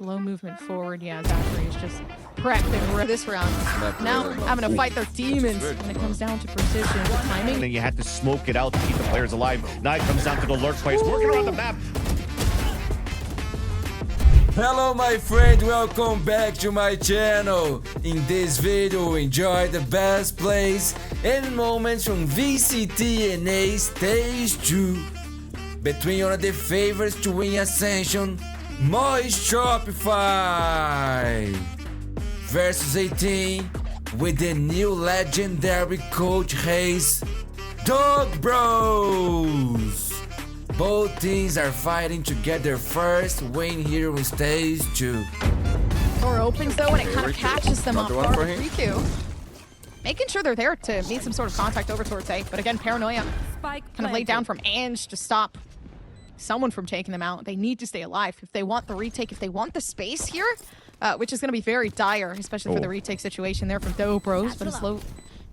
Slow movement forward. Yeah, Zachary is just prepping for this round. Now having to fight their demons when it comes down to precision, timing. Then you had to smoke it out to keep the players alive. Now it comes down to the lurk players working around the map. Hello my friend, welcome back to my channel. In this video, enjoy the best plays and moments from VCT and A Stage 2. Between one of the favorites to win Ascension, MxS Shopify versus 18 with the new legendary coach Hayes, Dog Bros. Both teams are fighting to get their first win here on Stage 2. Door opens though, and it kind of catches them off guard. Riku making sure they're there to meet some sort of contact over towards A, but again, paranoia kind of laid down from Ange to stop someone from taking them out. They need to stay alive if they want the retake, if they want the space here, which is going to be very dire, especially for the retake situation there from Doe Bros, but a slow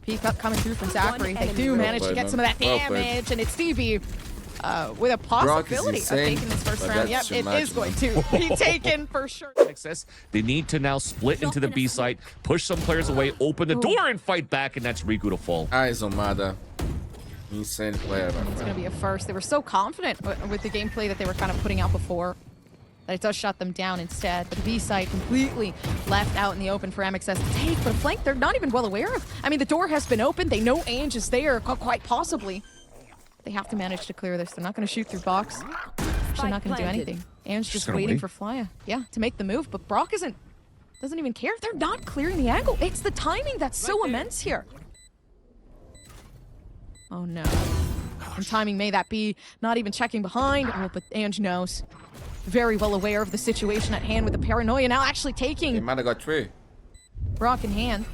peek up coming through from Zachary. They do manage to get some of that damage, and it's Stevie with a possibility of taking this first round. Yep, it is going to be taken for sure. MxS, they need to now split into the B site, push some players away, open the door, and fight back, and that's Riku to fall. Eyes on MADA. Insane player. It's going to be a first. They were so confident with the gameplay that they were kind of putting out before that it does shut them down instead. But the B side completely left out in the open for MxS to take. But a flank they're not even well aware of. I mean, the door has been opened. They know Ange is there, quite possibly. They have to manage to clear this. They're not going to shoot through box. Actually not going to do anything. Ange just waiting for Flya. Yeah, to make the move. But Brock doesn't even care. They're not clearing the angle. It's the timing that's so immense here. Oh no. And timing may that be, not even checking behind. Oh, but Ange knows. Very well aware of the situation at hand with the paranoia now actually taking. He might have got three. Brock in hand.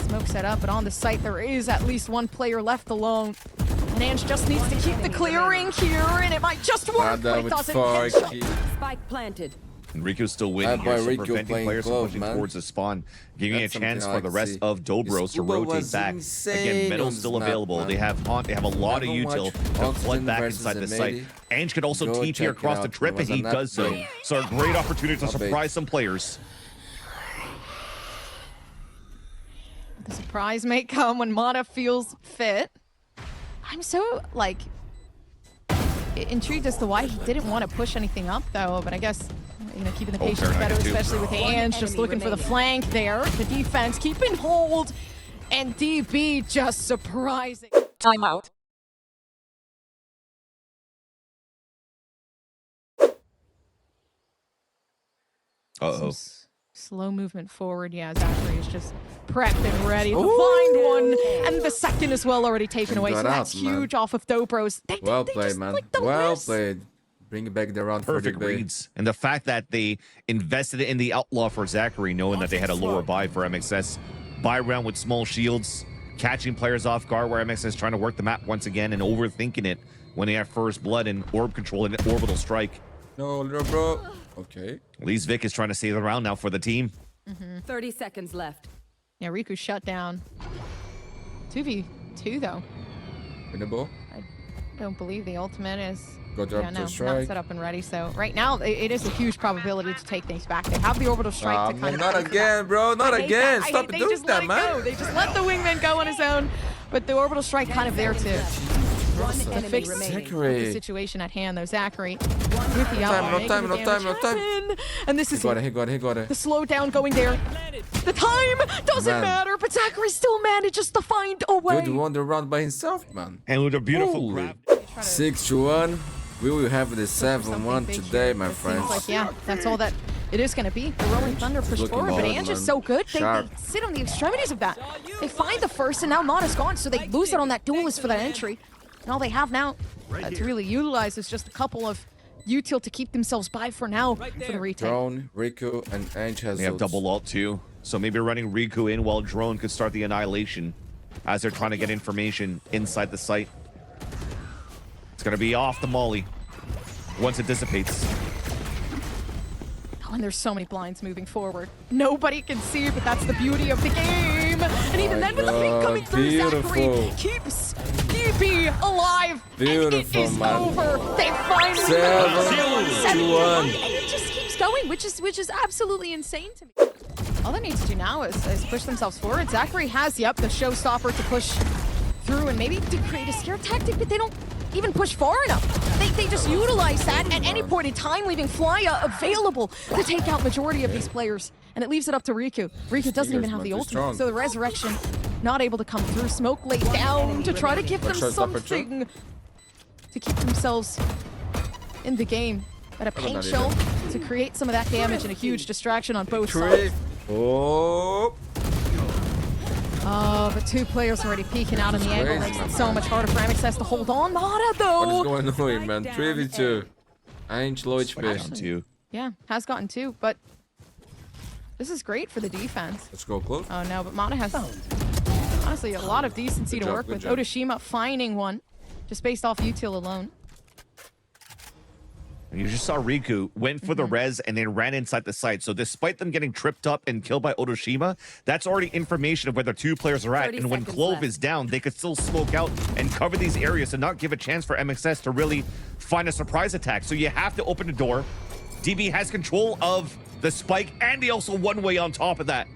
Smoke set up, but on the site there is at least one player left alone. And Ange just needs to keep the clearing here, and it might just work, but it doesn't. Spike planted. And Riku's still winning here, so preventing players from pushing towards the spawn, giving a chance for the rest of Dobros to rotate back. Again, middle's still available. They have Haunt, they have a lot of util to flood back inside the site. Ange could also TP across the trip, and he does so. So a great opportunity to surprise some players. The surprise may come when MADA feels fit. I'm so, like, intrigued as to why he didn't want to push anything up, though, but I guess, you know, keeping the patience better, especially with Ange just looking for the flank there. The defense keeping hold, and DB just surprising. Timeout. Uh-oh. Slow movement forward. Yeah, Zachary is just prepped and ready to find one. And the second as well already taken away. So that's huge off of Dobros. Well played, man. Well played. Bring it back the round. Perfect reads. And the fact that they invested in the outlaw for Zachary, knowing that they had a lower buy for MxS. Buy round with small shields, catching players off guard where MxS is trying to work the map once again and overthinking it when they have first blood and orb control and orbital strike. No, little bro. Okay. At least Vic is trying to save the round now for the team. 30 seconds left. Yeah, Riku shut down. 2v2 though. Winnable. I don't believe the ultimate is not set up and ready. So right now it is a huge probability to take things back. They have the orbital strike to kind of. Not again, bro. Not again. Stop doing that, man. They just let the wingman go on his own, but the orbital strike kind of there to fix the situation at hand, though. Zachary with the outlaw. No time. And this is he got it. The slowdown going there. The time doesn't matter, but Zachary still manages to find a way. Dude won the round by himself, man. And with a beautiful grab. 6-1. We will have the 7-1 today, my friends. Like, yeah, that's all that it is going to be. The Rolling Thunder push forward, but Ange is so good. They sit on the extremities of that. They find the first, and now MADA's gone, so they lose it on that duelist for that entry. And all they have now to really utilize is just a couple of util to keep themselves by for now for the retake. Drone, Riku, and Ange has. They have double ult too, so maybe running Riku in while Drone could start the annihilation as they're trying to get information inside the site. It's gonna be off the molly once it dissipates. Oh, and there's so many blinds moving forward. Nobody can see, but that's the beauty of the game. And even then, with the peek coming through, Zachary keeps be alive. Beautiful, and it is man. over. They finally 7-1. and it just keeps going, which is absolutely insane to me. All they need to do now is push themselves forward. Zachary has, the showstopper to push through and maybe to create a scare tactic, but they don't even push far enough. They just utilize that at any point in time, leaving Flya available to take out majority of these players. And it leaves it up to Riku. Riku doesn't even have the ultimate, so the resurrection not able to come through. Smoke laid down to try to give them something to keep themselves in the game. But a paint shell to create some of that damage and a huge distraction on both sides. Oh, but two players already peeking out in the angle. Makes it so much harder for MxS to hold on. MADA though. what is going on here, man? 3v2. I ain't low HP. Yeah, has gotten two, but this is great for the defense. Let's go close. Oh no, but MADA has honestly a lot of decency to work with. Otoshima finding one just based off util alone. You just saw Riku went for the res and then ran inside the site. So despite them getting tripped up and killed by Otoshima, that's already information of where the two players are at. And when Clove is down, they could still smoke out and cover these areas and not give a chance for MxS to really find a surprise attack. So you have to open the door. DB has control of the spike and he also one way on top of that.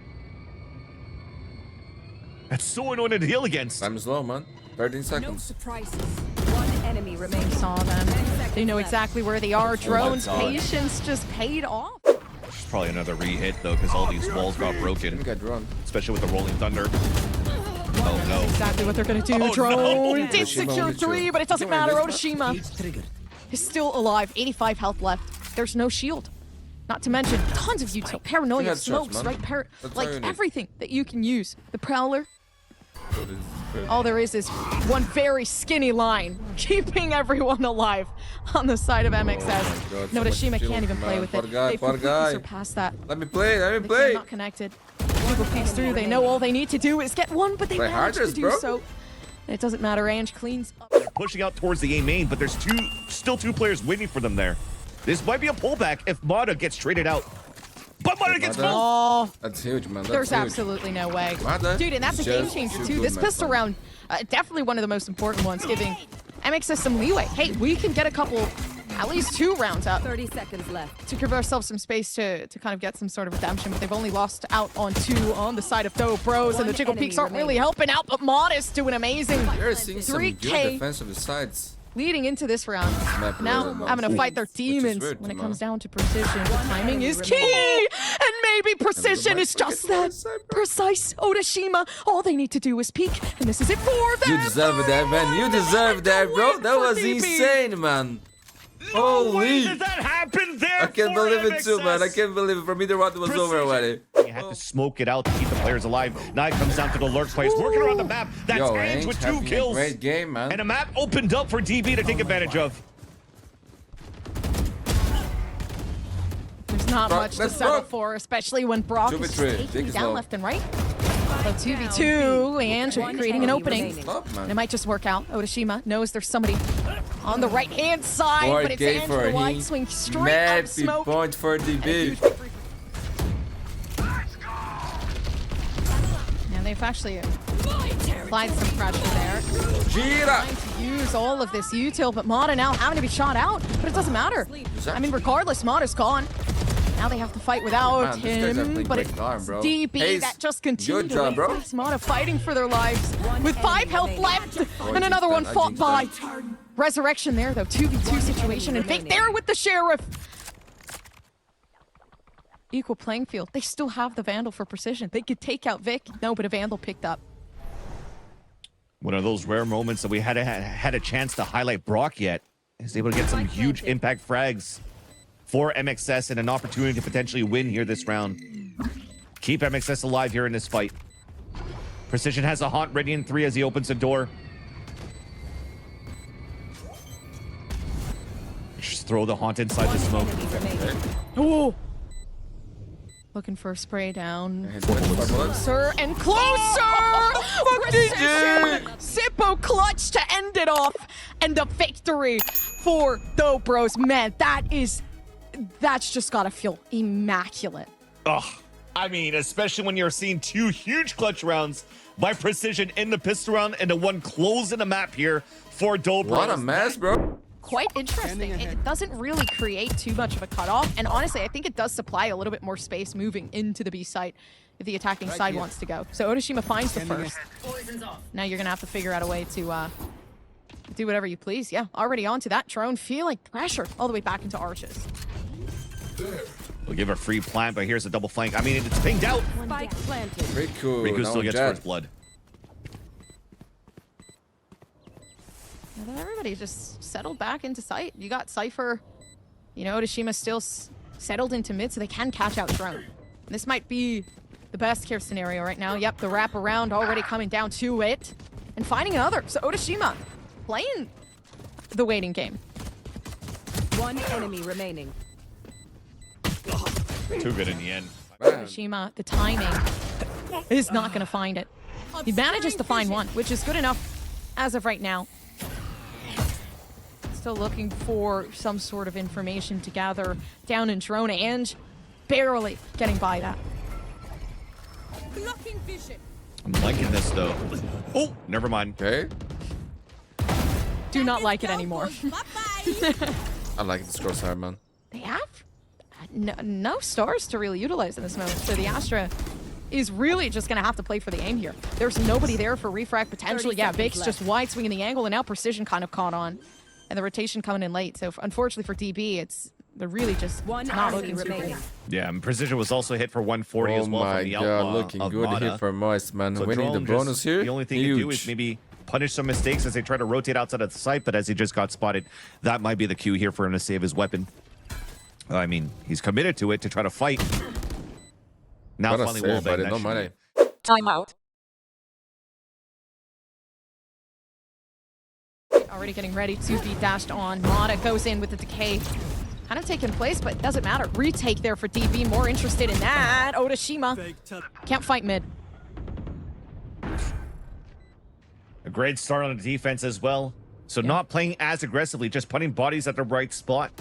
That's so annoying to deal against. Time is low, man. 13 No seconds. surprises. One enemy remains. Saw them. They know exactly where they are. Drone's patience just paid off. It's probably another re-hit though, because all these walls got broken. Got drone. Especially with the rolling thunder. Oh no. Exactly what they're gonna do. Oh, Drone no. did secure 3, but it doesn't matter. Otoshima is still alive. 85 health left. There's no shield. Not to mention tons of util. Paranoia, smokes, right? Like everything that you can use. The Prowler. All there is one very skinny line keeping everyone alive on the side of MxS. No, Otoshima can't even play with it. They've completely surpassed that. Let me play. They're not connected. People peeks through. They know all they need to do is get one, but they manage to do so. And it doesn't matter. Ange cleans up. They're pushing out towards the A main, but there's still two players waiting for them there. This might be a pullback if MADA gets traded out. But MADA gets full. Oh, that's huge, man. There's absolutely no way. Dude, and that's a game changer too. This pistol round, definitely one of the most important ones, giving MxS some leeway. Hey, we can get a couple, at least 2 rounds out. 30 seconds left. To give ourselves some space to kind of get some sort of redemption, but they've only lost out on 2 on the side of Dope Bros, and the Jiggle Peaks aren't really helping out, but MADA's doing amazing. You're seeing some good 3K defensive sides. leading into this round. Now having to fight their demons when it comes down to precision. The timing is key! And maybe precision is just that precise. Otoshima, all they need to do is peek, and this is it for them! You deserve that, man. You deserve that, bro. That was insane, man. Holy! Did that happen there? I can't believe it too, man. I can't believe it. For me, the round was over already. You had to smoke it out to keep the players alive. Now it comes down to the lurk players working around the map. That's Ange with 2 kills. Great game, man. And a map opened up for DB to take advantage of. There's not much to settle for, especially when Brock is just taking down left and right. So 2v2, Ange creating an opening. And it might just work out. Otoshima knows there's somebody on the right-hand side, but it's Ange with a wide swing straight up smoke. Point for DB. And they've actually applied some pressure there. Trying to use all of this util, but MADA now having to be shot out, but it doesn't matter. I mean, regardless, MADA's gone. Now they have to fight without him, but it's DB that just continued to face MADA fighting for their lives with 5 health left, and another one fought by. Resurrection there, though, 2v2 situation, and Fake there with the Sheriff. Equal playing field. They still have the Vandal for precision. They could take out Vic. No, but a Vandal picked up. One of those rare moments that we had a chance to highlight Brock yet. He's able to get some huge impact frags for MxS and an opportunity to potentially win here this round. Keep MxS alive here in this fight. Precision has a haunt ready in 3 as he opens the door. Just throw the haunt inside the smoke. Ooh. Looking for a spray down. Closer and closer! Precision! Sippo clutch to end it off. And the victory for Dope Bros. Man, that's just gotta feel immaculate. Ugh. I mean, especially when you're seeing 2 huge clutch rounds by Precision in the pistol round and the one closing the map here for Dobro. What a mess, bro. Quite interesting. It doesn't really create too much of a cutoff. And honestly, I think it does supply a little bit more space moving into the B site if the attacking side wants to go. So Otoshima finds the first. Now you're going to have to figure out a way to do whatever you please. Yeah, already onto that drone. Feeling pressure all the way back into arches. We'll give a free plant, but here's a double flank. I mean, it's pinged out. Spike planted. Riku still gets first blood. Now that everybody just settled back into sight. You got Cypher, you know, Otoshima still settled into mid, so they can catch out drone. And this might be the best case scenario right now. Yep, the wrap around already coming down to it. And finding another. So Otoshima playing the waiting game. One enemy remaining. Too good in the end. Otoshima, the timing is not going to find it. He manages to find one, which is good enough as of right now. Still looking for some sort of information to gather down in drone and barely getting by that. Blocking vision. I'm liking this though. Oh, never mind. Okay. Do not like it anymore. I like the crosshair, man. They have no stars to really utilize in this moment. So the Astra is really just going to have to play for the aim here. There's nobody there for refrag potentially. Yeah, Vic's just wide swinging the angle, and now Precision kind of caught on. And the rotation coming in late. So unfortunately for DB, they're really just not looking remaining. Yeah, and Precision was also hit for 140 as well from the outlaw. Oh my god, looking good MADA. here for Moist, man. So Winning the bonus here. The only thing you do is maybe punish some mistakes as they try to rotate outside of the site, but as he just got spotted, that might be the cue here for him to save his weapon. I mean, he's committed to it to try to fight. Now finally wallbang that money. Timeout. Already getting ready to be dashed on. MADA goes in with the decay. Kind of taking place, but it doesn't matter. Retake there for DB. More interested in that. Otoshima can't fight mid. A great start on the defense as well. So not playing as aggressively, just putting bodies at the right spot.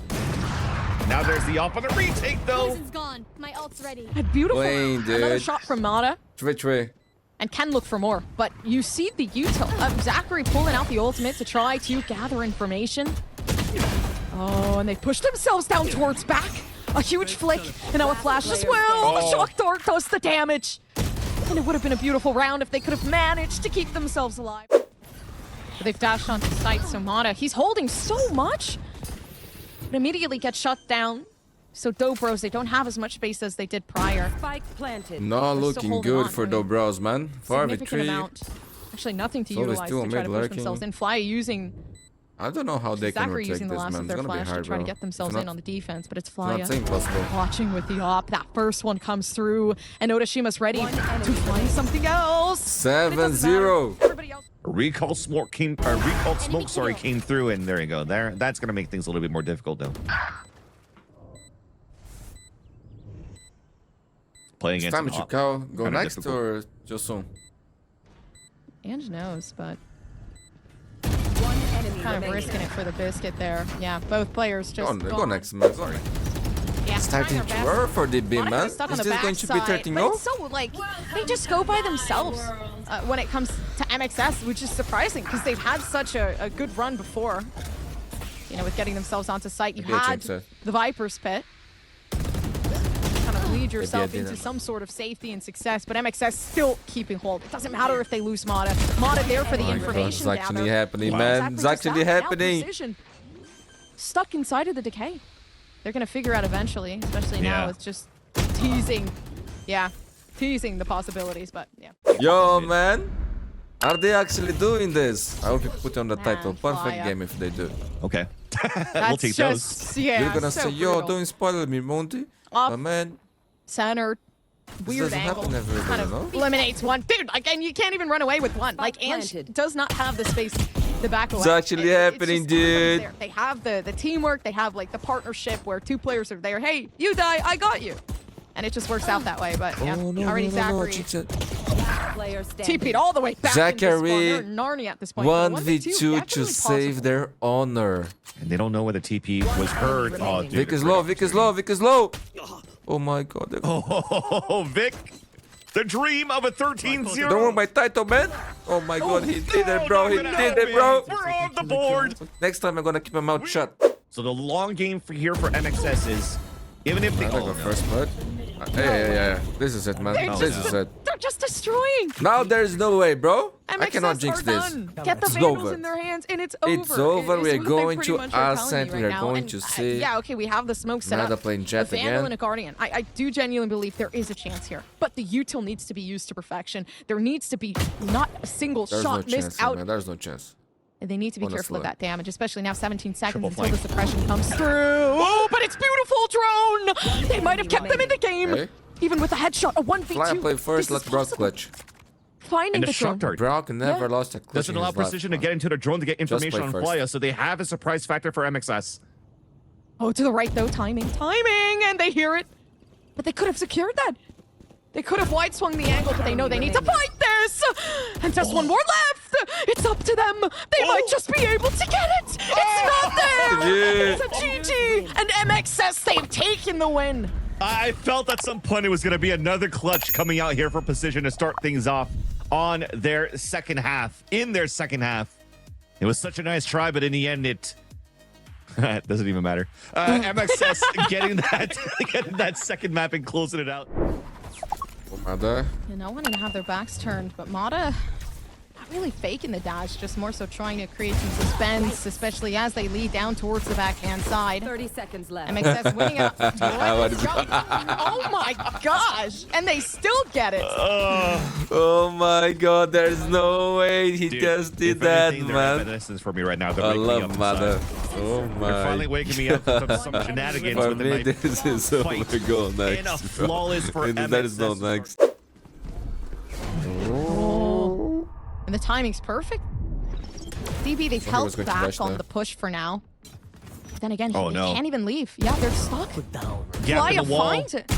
Now there's the op on the retake though. Poison's gone. My ult's ready. A beautiful Wayne, dude. another shot from MADA. Trey. And can look for more, but you see the util of Zachary pulling out the ultimate to try to gather information. Oh, and they push themselves down towards back. A huge flick, and now a flash as well. The shock dart does the damage. And it would have been a beautiful round if they could have managed to keep themselves alive. But they've dashed onto site, so MADA, he's holding so much. But immediately gets shut down. So Dobros, they don't have as much space as they did prior. Spike planted. Not looking good for Dobros, man. 4v3. Actually, nothing to utilize to try to push themselves in. Fly using... I don't know how they can Zachary retake using the this, last man. of their It's gonna be flash hard, to try to bro. get themselves in on the defense, but it's Not Flya impossible. watching with the op. That first one comes through, and Otashima's ready to find something else. 7-0. Everybody else. Recall smoke came through, and there you go. That's gonna make things a little bit more difficult though. Playing It's against time to go kinda next difficult. or just soon? Ange knows, but One enemy kind of remaining. risking it for the biscuit there. Yeah, both players just Go next, man. Sorry. Yeah, Starting trying their to best. work for DB, Monica man. is stuck on Is the this going to be backside, 13-0? but it's so, like, they just go by themselves when it comes to MxS, which is surprising because they've had such a good run before. You know, with getting themselves onto site. You had the Viper's Pit. Kind of lead yourself into some sort of safety and success, but MxS still keeping hold. It doesn't matter if they lose MADA. MADA there for the information It's actually gather. happening, man. It's actually happening. Precision stuck inside of the decay. They're gonna figure out eventually, especially now with just teasing. Yeah, teasing the possibilities, but yeah. Yo, man. Are they actually doing this? I hope you put on the title. Perfect Flya. game if they do. Okay. We'll That's take those. just, yeah, You're gonna so say, yo, brutal. don't spoil me, Mundi. Up, But man, center, weird doesn't angle. happen every day, Kind of no? eliminates one. Dude, again, you can't even run away with one. Like, Ange planted. does not have the space to back away. It's actually happening, just everybody's dude. there. They have the teamwork. They have, like, the partnership where two players are there. Hey, you die, I got you. And it just works out that way, but yeah. Already Zachary Player standing. TP'd all the way back Zachary, into spawn. They're in Narnia at this point. But 1v2 to save their honor. And they don't know where the TP was heard. Oh, dude. Vic is low, Vic is low, Vic is low. Oh my god. Oh, Vic. The dream of a 13-0. Don't want my title, man. Oh my god, he did it, bro. He did it, bro. We're on the board. Next time I'm gonna keep my mouth shut. So the long game here for MxS is, even if they go first blood. Yeah. This is it, man. This is it. They're just destroying. Now there's no way, bro. I MxS cannot jinx are this. done. Get the It's Vandals over. in their hands, and it's over. It's over. We are what going they to pretty much are telling Ascent. me We right are now. going And, to see. yeah, okay, we have the smoke set MADA up. playing Jet a Vandal again. and a Guardian. I do genuinely believe there is a chance here, but the util needs to be used to perfection. There needs to be not a single There's shot no missed chance, out. man. There's no chance. And they need to be careful of Honestly. that damage, especially now 17 seconds Triple until flank. the suppression comes through. Oh, but it's beautiful, Drone! They might have kept them in the game. Okay. Even with a headshot, a 1v2. Fly play first, This let is Brock possible. glitch. Finding And the the shock drone. dart. Brock never Yeah. lost a glitch. Doesn't in allow his life, Precision to man. get into the drone to get information play on first. Playa, so they have a surprise factor for MxS. Oh, to the right though, timing, and they hear it. But they could have secured that. They could have wide swung the angle, but they know they need to fight this. And just one more left. It's up to them. They might just be able to get it. It's not there. It's a GG. And MxS, they've taken the win. I felt at some point it was going to be another clutch coming out here for Precision to start things off on their second half. In their second half. It was such a nice try, but in the end, it doesn't even matter. MxS getting that second map and closing it out. MADA. You know, wanting to have their backs turned, but MADA not really faking the dash, just more so trying to create some suspense, especially as they lead down towards the backhand side. 30 seconds left. MxS winning out. Oh my gosh! And they still get it. Oh my god, there's no way he Dude, just did if that, anything, they're man. reminiscence for me right now. They're I waking me love up MADA. inside. Oh They're finally my. waking me up from some shenanigans For with the me, knife. this is so fight my goal next. in a flawless for That is no MxS. next. Oh. And the timing's perfect. DB, they've was held going to back flash on there. the push for now. But then again, Oh, he no. can't even leave. Yeah, they're stuck. Gap Playa in the wall. finds it.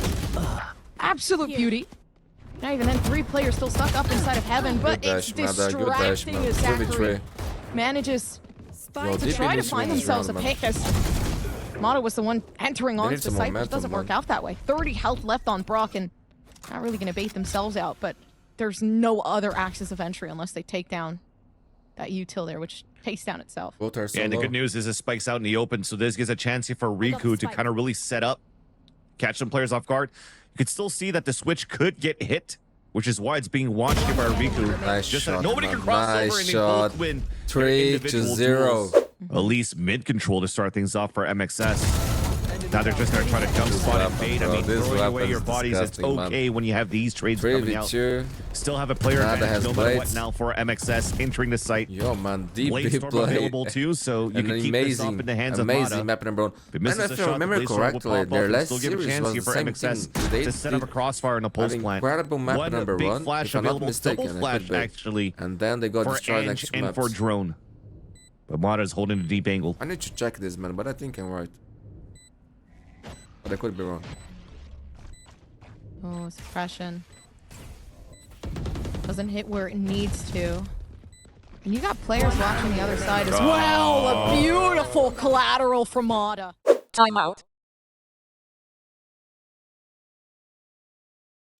Absolute beauty. Not even then, 3 players still stuck up inside of heaven, but Good it's dash, MADA, good dash, distracting man. as Zachary 2v3. manages Yo, to deep try in to this find win is themselves a round, man. pick as MADA was the one entering onto need the some site, but it momentum, doesn't work man. out that way. 30 health left on Brock, and not really going to bait themselves out, but there's no other axis of entry unless they take down that util there, which takes down itself. Both are so And the low. good news is it spikes out in the open, so this gives a chance here for Riku to kind of really set up, catch some players off guard. You could still see that the switch could get hit, which is why it's being watched here by Riku. Nice Just shot, that nobody man. can cross Nice over and they shot. both win. 3-0. duels. At least mid control to start things off for MxS. Now they're just going to try to jump spot and bait. I bro. mean, This throwing away weapon's your bodies, it's disgusting, man. okay when you have these trades coming out. 3v2. Still have a player MADA advantage has no matter what blades. now for MxS entering the site. Yo, man, deep Blade deep Storm play. available too, so you An can keep this up in the hands of MADA. amazing map number one. If it And misses if the I shot, the remember Blade Storm will correctly, pop their off and last still give a series chance was here the for same MxS thing. They to set up a did crossfire and a pulse an plant. incredible map One number big one, flash if I'm not available, mistaken, double I flash could be. actually and then they got for destroyed Ange next to and maps. for Drone. But MADA is holding a deep angle. I need to check this, man, but I think I'm right. But I could be wrong. Oh, suppression. Doesn't hit where it needs to. And you got players watching the other side as well. A beautiful collateral from MADA. Timeout.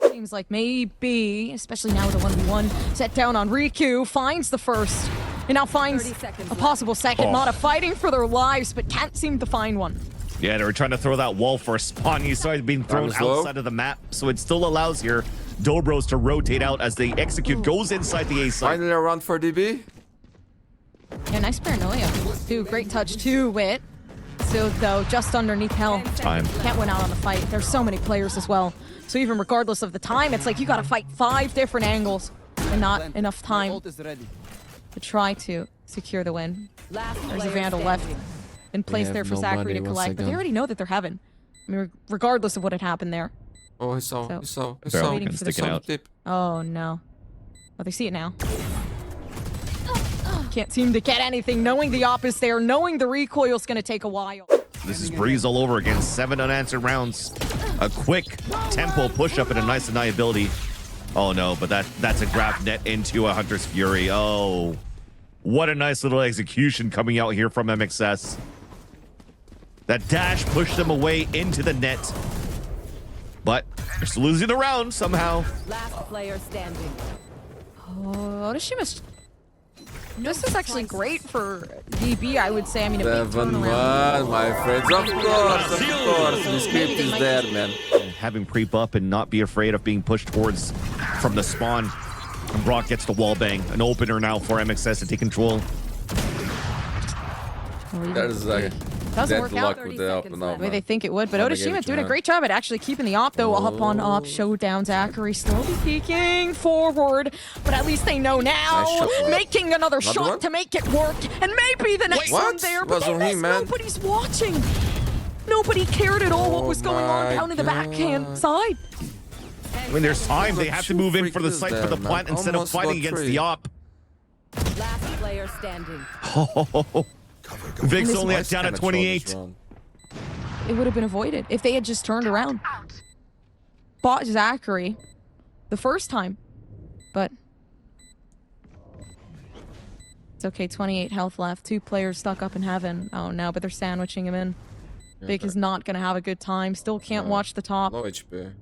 Seems like maybe, especially now with a 1v1 set down on Riku, finds the first. And now finds 30 seconds a possible second. Oh. MADA fighting for their lives, but can't seem to find one. Yeah, they were trying to throw that wall for a spawn. You saw it being thrown Time is low. outside of the map, so it still allows your Dobros to rotate out as they execute. Goes inside the A side. Finally a round for DB. Yeah, nice paranoia. Too great touch to Wit. Still, though, just underneath Hell. Time. Can't win out on the fight. There's so many players as well. So even regardless of the time, it's like you gotta fight 5 different angles and not enough time to try to secure the win. There's a Vandal left in place have there for no Zachary money to once collect, but they again. already know that they're heaven. I mean, regardless of what had happened there. Oh, he saw. So- He saw. He They're saw. all waiting gonna for the stick it sun. out. Tip. Oh no. Oh, they see it now. Can't seem to get anything, knowing the op is there, knowing the recoil's gonna take a while. This is Breeze all over again. 7 unanswered rounds. A quick tempo push up and a nice deniability. Oh no, but that's a grab net into a Hunter's Fury. Oh, what a nice little execution coming out here from MxS. That dash pushed them away into the net. but they're still losing the round somehow. Last player standing. Oh, Odoshima's... This is actually great for DB, I would say. I mean, a big 7-1, my friends. Of course. The script is there, man. Having creep up and not be afraid of being pushed towards from the spawn. And Brock gets the wall bang. An opener now for MxS to take control. That is like doesn't work out with the up and the way they think it would, but Odashima doing a great job at actually keeping the op, though. Up on op, showdown. Zachary slowly peeking forward, but at least they know now. Nice making another shot to make it work, and maybe the next one there, but nobody's watching. Nobody cared at all what was going on down in the backhand side. When there's time, they have to move in for the site for the plant instead of fighting against the op. Last player standing. Oh, Vic's only down at 28. It would have been avoided if they had just turned around. Bought Zachary the first time, but it's okay. 28 health left. 2 players stuck up in heaven. Oh no, but they're sandwiching him in. Vic is not gonna have a good time. Still can't watch the top. Low HP.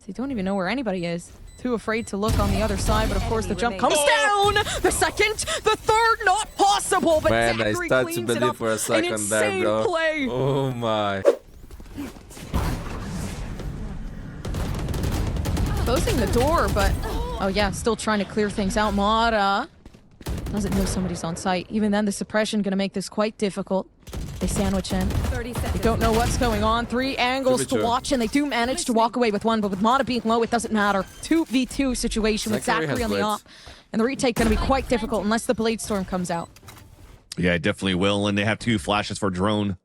They don't even know where anybody is. Too afraid to look on the other side, but of course the jump comes down! The second, the third, not possible, but man, Zachary I start to cleans it believe up. for a second there, bro. Play. Oh my. Closing the door, but... Oh yeah, still trying to clear things out. MADA doesn't know somebody's on site. Even then, the suppression gonna make this quite difficult. They sandwich in. 30 seconds. They don't know what's going on. 3 angles to watch, and they do manage to walk away with one, but with MADA being low, it doesn't matter. 2v2 situation with Zachary on the op. And the retake going to be quite difficult unless the Blade Storm comes out. Yeah, it definitely will, and they have 2 flashes for drone.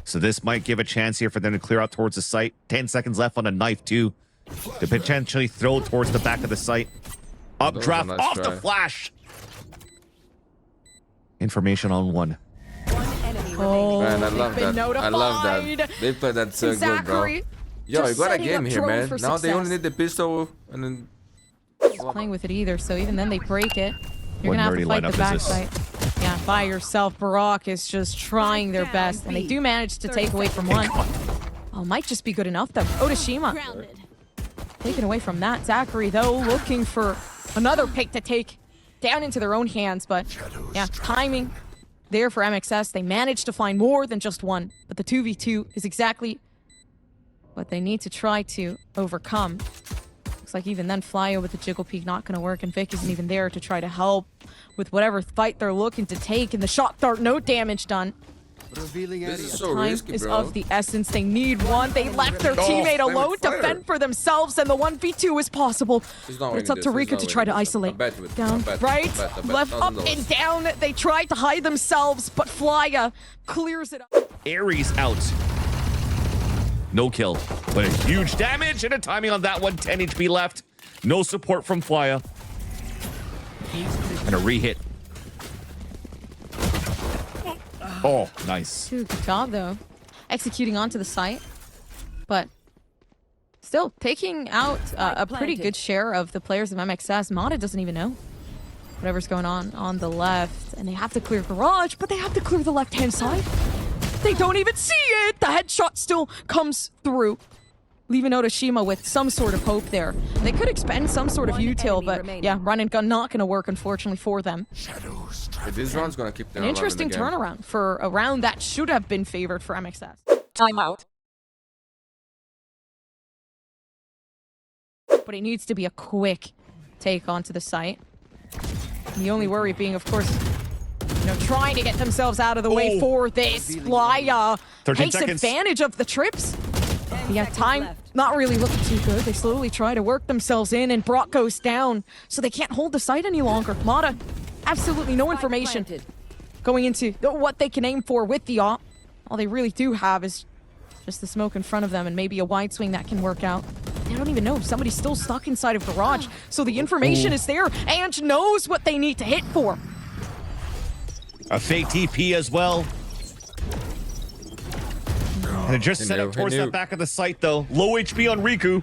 So this might give a chance here for them to clear out towards the site. 10 seconds left on a knife, too. To potentially throw towards the back of the site. Updraft off the flash! Information on 1. Oh, man, I love that. I love that. They play that so good, bro. Yo, you got a game here, man. Now they only need the pistol and then... Playing with it either, so even then they break it. You're gonna have to fight the backside. Yeah, by yourself. Barak is just trying their best, and they do manage to take away from 1. Oh, might just be good enough, though. Odashima taken away from that. Zachary, though, looking for another pick to take down into their own hands, but yeah, timing there for MxS. They managed to find more than just 1, but the 2v2 is exactly what they need to try to overcome. Looks like even then Flyo with the jiggle peek not going to work, and Vic isn't even there to try to help with whatever fight they're looking to take, and the shot dart, no damage done. This is so Time risky, is bro. of the essence. They need 1. They left their teammate alone to fend for themselves, and the 1v2 is possible. It's up to Rika to try to isolate. Down, right, left, up, and down. They tried to hide themselves, but Flya clears it up. Ares out. No kill, but a huge damage and a timing on that one. 10 HP left. No support from Flya. And a re-hit. Oh, nice. Good job, though. Executing onto the site. But still, taking out a pretty good share of the players of MxS. MADA doesn't even know whatever's going on the left. And they have to clear garage, but they have to clear the left-hand side. They don't even see it! The headshot still comes through, leaving Odashima with some sort of hope there. They could expend some sort of util, but yeah, run and gun not going to work, unfortunately, for them. This round's gonna keep them An interesting turnaround for a round that should have been favored for MxS. Timeout. But it needs to be a quick take onto the site. The only worry being, of course, you know, trying to get themselves out of the way for this. Flya takes advantage of the trips. Yeah, time not really looking too good. They slowly try to work themselves in, and Brock goes down, so they can't hold the site any longer. MADA, absolutely no information going into what they can aim for with the op. All they really do have is just the smoke in front of them and maybe a wide swing that can work out. They don't even know if somebody's still stuck inside of garage, so the information is there. Ange knows what they need to hit for. A fake TP as well. And it just set up towards that back of the site, though. Low HP on Riku.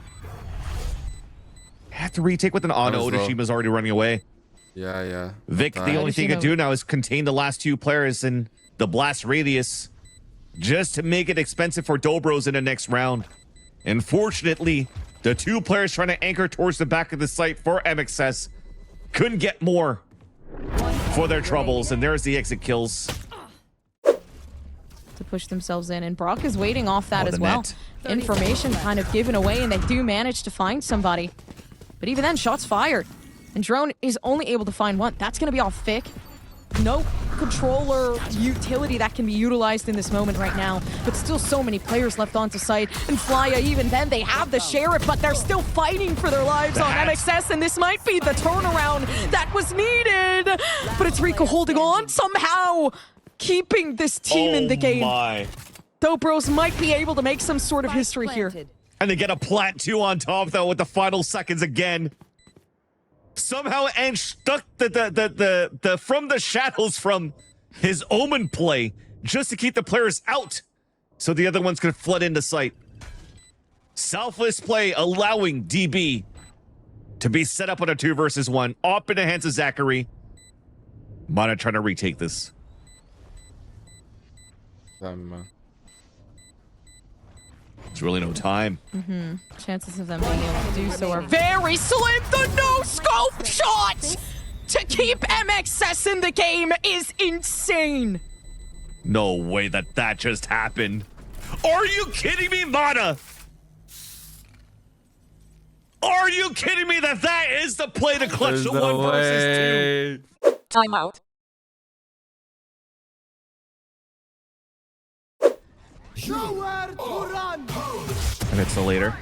Have to retake with an auto. Odashima's already running away. Yeah. Vic, the only thing he can do now is contain the last 2 players in the blast radius, just to make it expensive for Dobros in the next round. Unfortunately, the two players trying to anchor towards the back of the site for MxS couldn't get more for their troubles, and there's the exit kills. To push themselves in, and Brock is waiting off that as well. net. Information kind of given away, and they do manage to find somebody. But even then, shots fired. And Drone is only able to find one. That's going to be off Fick. No controller utility that can be utilized in this moment right now, but still so many players left onto site. And Flya, even then, they have the Sheriff, but they're still fighting for their lives on MxS, and this might be the turnaround that was needed. But it's Rico holding on, somehow keeping this team in the game. My. Dobros might be able to make some sort of history here. And they get a plant 2 on top, though, with the final seconds again. Somehow Ange stuck the from the shadows from his Omen play just to keep the players out so the other ones could flood into sight. Selfless play allowing DB to be set up on a 2 versus 1. Up in the hands of Zachary. MADA trying to retake this. There's really no time. Chances of them being able to do so are very slim. The no-scope shot to keep MxS in the game is insane. No way that just happened. Are you kidding me, MADA? Are you kidding me that is the play to clutch the 1 versus 2? Timeout. And it's the later.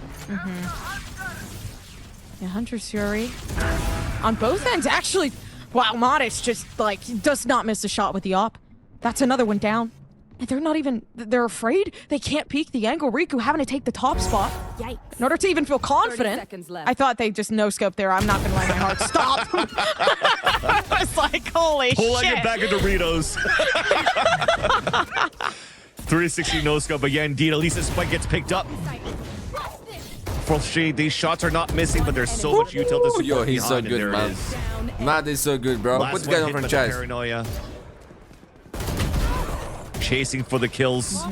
Yeah, Hunter's Fury on both ends. Actually, wow, Modest just like does not miss a shot with the op. That's another one down. And they're not even, they're afraid they can't peek the angle. Riku having to take the top spot. Yikes. In order to even feel confident. I thought they just no-scope there. I'm not gonna lie, my heart stopped. I was like, holy Pull shit. like a bag of Doritos. 360 no-scope again. Indeed, at least this spike gets picked up. For Shade, these shots are not missing, but there's so much util to support. Yo, he's so behind, and good, there man. it is. MADA is so good, bro. Last Put the one guy on hit by the franchise. Paranoia. Chasing for the kills.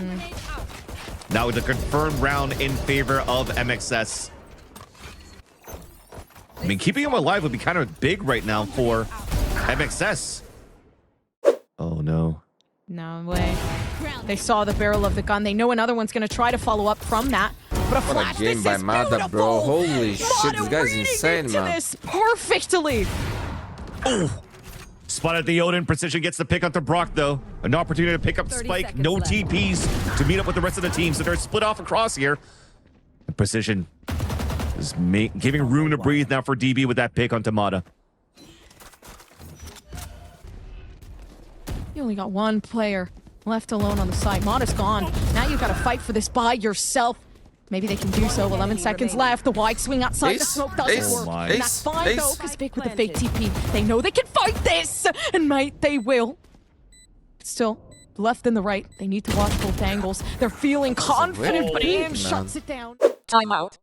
Now with a confirmed round in favor of MxS. I mean, keeping him alive would be kind of big right now for MxS. Oh, no. No way. They saw the barrel of the gun. They know another one's going to try to follow up from that. But a What flash, a game this by is MADA, beautiful. bro. Holy shit, MADA this guy's reading insane, into man. this perfectly. Oh! Spotted the Odin. Precision gets the pick up to Brock, though. An opportunity to pick up 30 Spike. seconds No left. TPs to meet up with the rest of the team, so they're split off across here. And Precision is giving room to breathe now for DB with that pick onto MADA. You only got one player left alone on the side. MADA's gone. Now you've got to fight for this by yourself. Maybe they can do so. 11 seconds left. The wide swing outside. The Ace, smoke doesn't Ace, work. Ace, And that's fine, though, Ace. because Vic with the fake TP. They know they can fight this. And might they will. Still, the left and the right. They need to watch both angles. They're feeling confident, but Ian shuts it down. Timeout.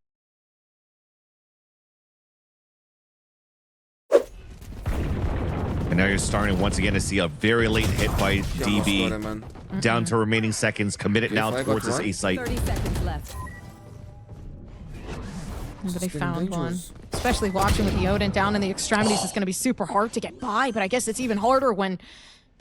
And now you're starting once again to see a very late hit by DB. Sorry, man. Down to remaining seconds. Committed now I got towards this one. A site. 30 seconds left. But they getting found one. dangerous. Especially watching with the Odin down in the extremities, it's going to be super hard to get by, but I guess it's even harder when you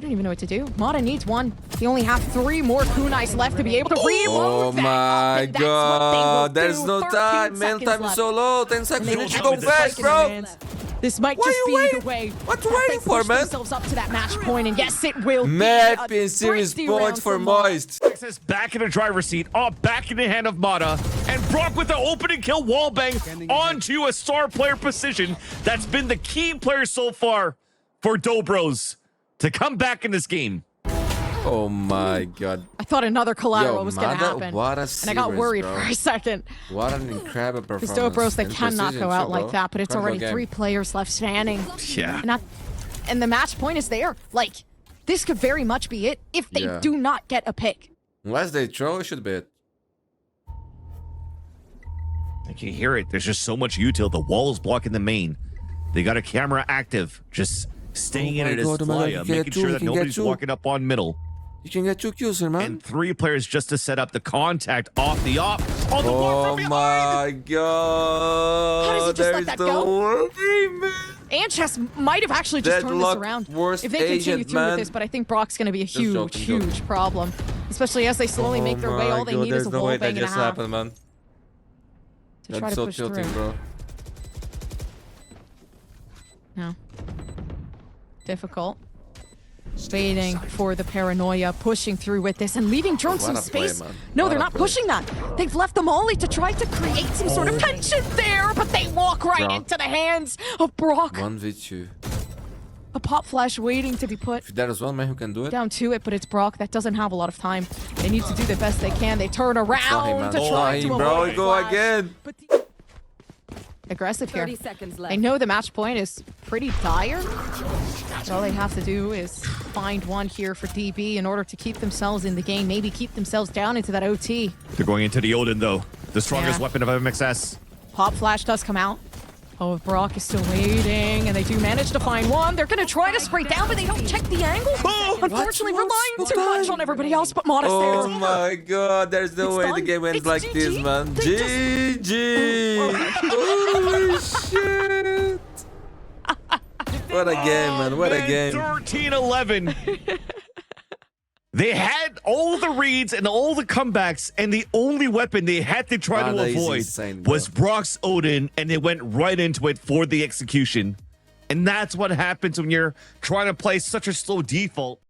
don't even know what to do. MADA needs one. They only have 3 more kunais left to be able to reload Oh that my up, and that's what they will god, there's do. no 13 time. Man, seconds time is left. so low. 10 seconds. They You need to have go the fast, spike in their bro. hands. This might Why just you be waiting? the way. What you that waiting they for, push man? themselves up to that match point, and yes, it will Map be a in series crazy point round for MADA. Moist. MxS back in the driver's seat, back in the hand of MADA, and Brock with the opening kill wallbang onto a star player position that's been the key player so far for Dobros to come back in this game. Oh my god. I thought another collateral Yo, was going to MADA, happen. what a And I got series, worried bro. for a second. What an incredible Because performance. Dobros, they And cannot precision go out too, like bro. that, but it's Incredible already game. 3 players left standing. Yeah. And the match point is there. Like, this could very much be it if they Yeah. do not get a pick. Unless they throw, it should be it. I can hear it. There's just so much util. The wall is blocking the main. They got a camera active, just staying in my it as God, oh my God, Flya, you can making get sure two, that you can nobody's get two. walking up on middle. You can get 2 kills here, man. And 3 players just to set up the contact off the op. on the war from Oh behind. my god. How does he just let that go? Man. MxS might have actually just turned this Deadlock, around worst if they continue agent, through with man. this, but I think Brock's going to be a huge, joking. huge problem. Especially as they slowly make their way. All they need is a wall bang and a half happened, man. to try That's to so push tilting, through. bro. No. Difficult. Waiting for the paranoia, pushing through with this and leaving drones What some a play, space. man. No, What they're a not play. pushing that. They've left the molly to try to create some sort of tension there, but they walk right Brock. into the hands of Brock. 1v2. A pop flash waiting to be put If there is one man who can do it, down to it, but it's Brock that doesn't have a lot of time. They need to do the best they can. They turn around man. to It's try not to him, bro. avoid the Go flash. again. But aggressive here. 30 seconds left. They know the match point is pretty dire. So all they have to do is find one here for DB in order to keep themselves in the game, maybe keep themselves down into that OT. They're going into the Odin, though. The strongest Yeah. weapon of MxS. Pop flash does come out. Oh, Brock is still waiting, and they do manage to find one. They're going to try to spray down, but they don't check the angle. Unfortunately, relying too much on everybody else but MADA. Oh my god, there's no It's way done. the game ends It's like GG. this, man. They GG! Holy shit! What a game, man. What a game. 13-11. They had all the reads and all the comebacks, and the only weapon they had to try to MADA is avoid insane, bro. was Brock's Odin, and they went right into it for the execution. And that's what happens when you're trying to play such a slow default.